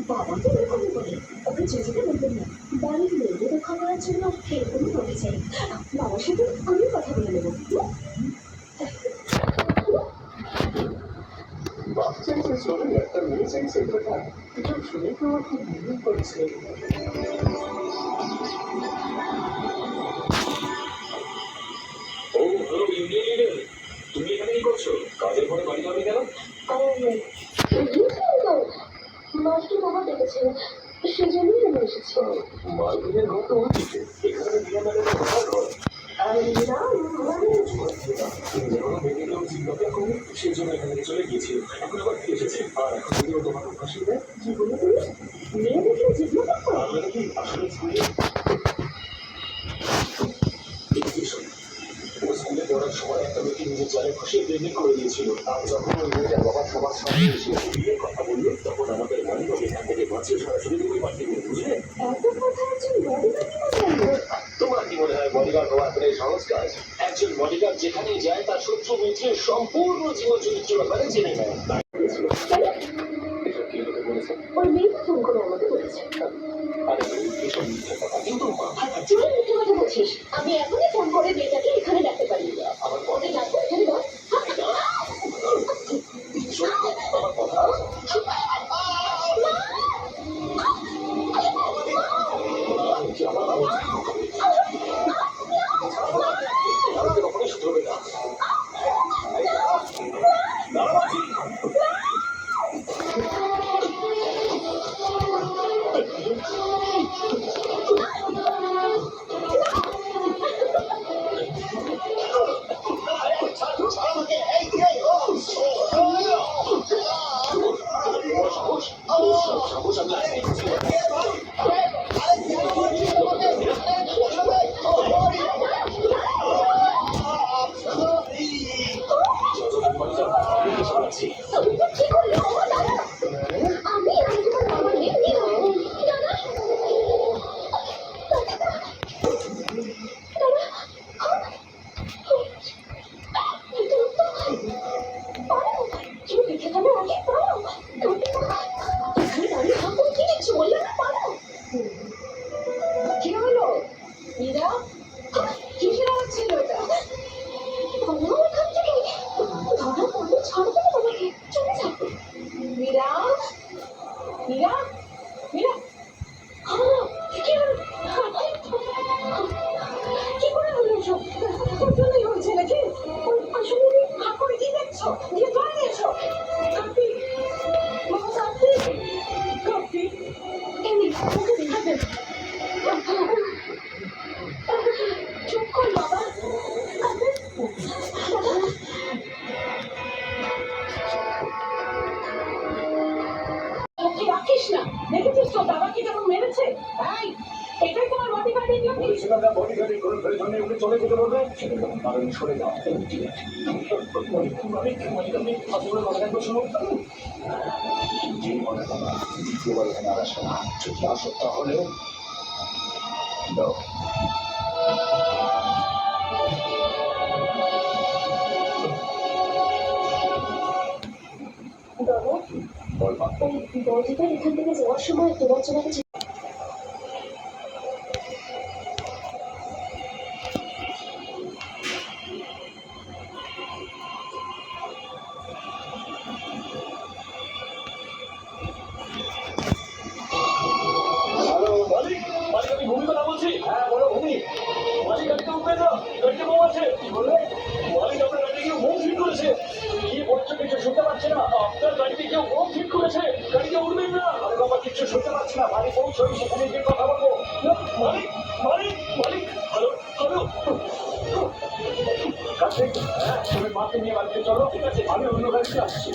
বাবাকে এরকমই বলে, ওকে যেতে বলবেন না। বাড়ির মেয়েদের রক্ষা করার জন্য এরকমই বলতে চাই। বাবার সাথে আমি কথা বলে নেব। বাচ্চার যে চলে একটা মেয়ে চাইছে কথা, এটা শুনে তো আমার খুব মনে পড়ছে। ও হ্যালো ইউনিয়ন লিডার, তুমি এখানে কি করছো? কাজের পরে বাড়ি যাবে কেন? মাস্টার বাবা ডেকেছে, সেজন্যই আমি এসেছি। মালকিনের ঘর তো ওদিকে, এখানে বিয়ে মানে ঘর ঘর। সেই জন্য এখান থেকে চলে গিয়েছিল, এখন আবার ফিরে এসেছে। আর এখন যদি ও তোমাকে ফাঁসি দেয়, কি বলে তুমি মেয়ে দেখলে জিজ্ঞাসা করো? আমরা কি আসলে স্কুলে স্কুলে পড়ার সময় একটা মেয়েকে নিজের জালে খুশিয়ে প্রেমিক করে দিয়েছিল। আর যখন ওই মেয়েটার বাবা সবার সামনে এসে বিয়ের কথা বললো, তখন আমাদের মালিক এখান থেকে বাঁচিয়ে সরাসরি তুমি পাঠিয়ে দিল, বুঝলে? এত কথা একজন বডিগার্ড তোমার কি মনে হয় বডিগার্ড হওয়ার পরে সহজ কাজ? একজন বডিগার্ড যেখানেই যায় তার শত্রু মিত্রের সম্পূর্ণ জীবন চরিত্র ব্যাপারে জেনে নেয়। ওই মেয়েটা ফোন করে আমাকে বলেছে। কিন্তু মাথা কাছে মিথ্যে কথা বলছিস। আমি এখনই ফোন করে মেয়েটাকে এখানে ডাকতে পারি। আমার পথে ডাকবো এখানে বল। আমার কথা কখনোই শুধু হবে না। চলে যেতে বলবে সরে যাওয়া ঠিক আছে। দ্বিতীয়বার এখানে আর আসবে না। যদি আসো তাহলে বলবা এখান থেকে যাওয়ার সময় তোমার জন্য মাকে নিয়ে বাড়িতে চলো, ঠিক আছে? আমি অন্য গাড়িতে আসছি।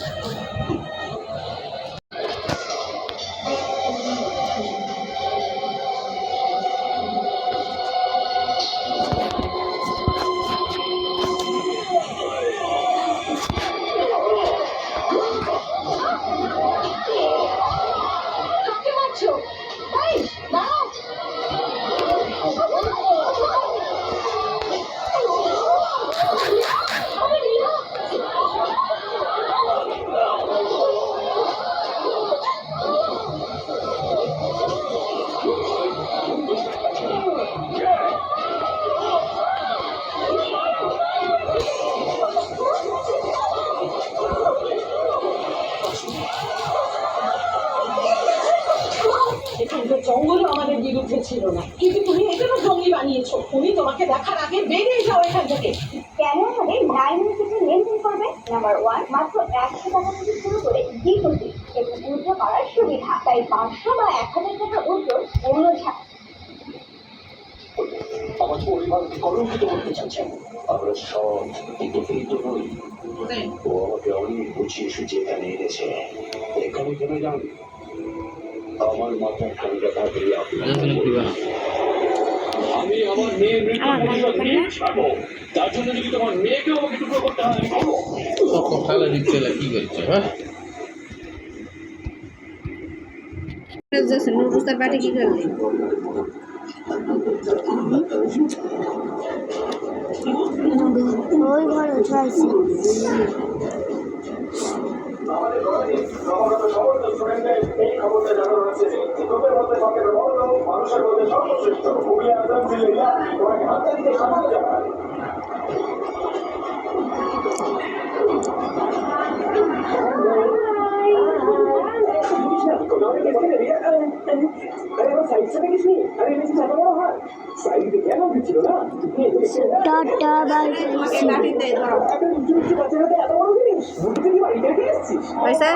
কাকে মারছো? বানিয়েছো? তুমি তোমাকে দেখার আগে বেরিয়ে যাও এখান থেকে। কেন আমাদের 9 মিনিটে লেনদেন করবে? নাম্বার 1, মাত্র 100 টাকা থেকে শুরু করে ডিপোজিট এবং উইথড্র করার সুবিধা। তাই 500 বা 1000 টাকা উইথড্র কোনো ঝামেলা। আমার পরিবারকে কলঙ্কিত করতে চাচ্ছেন। আমরা সৎ কিন্তু প্রীত নই। ও আমাকে অনেক বুঝিয়ে সুঝিয়ে এখানে এনেছে। এখানে চলে যান, আমার মাথায় ঠান্ডা থাকলে আমি আমার মেয়ের মৃত্যু নিয়ে ছাড়বো। তার জন্য যদি তোমার মেয়েকেও আমাকে টুকরো করতে হয়, আমি করবো। সকালে দিচ্ছে কি করছে হ্যাঁ নুডলসের বাটি কি করলি? ওই ঘরে উঠাইছি। ক্রমাগত সমস্ত স্টুডেন্টদের এই খবরটা জানানো হয়েছে যে তোদের মধ্যে সবচেয়ে বড় মানুষের মধ্যে সর্বশ্রেষ্ঠ ভূমি আজম জিল্লা তোমাকে হাততালিতে স্বাগত জানায়। টাটা বাই পয়সা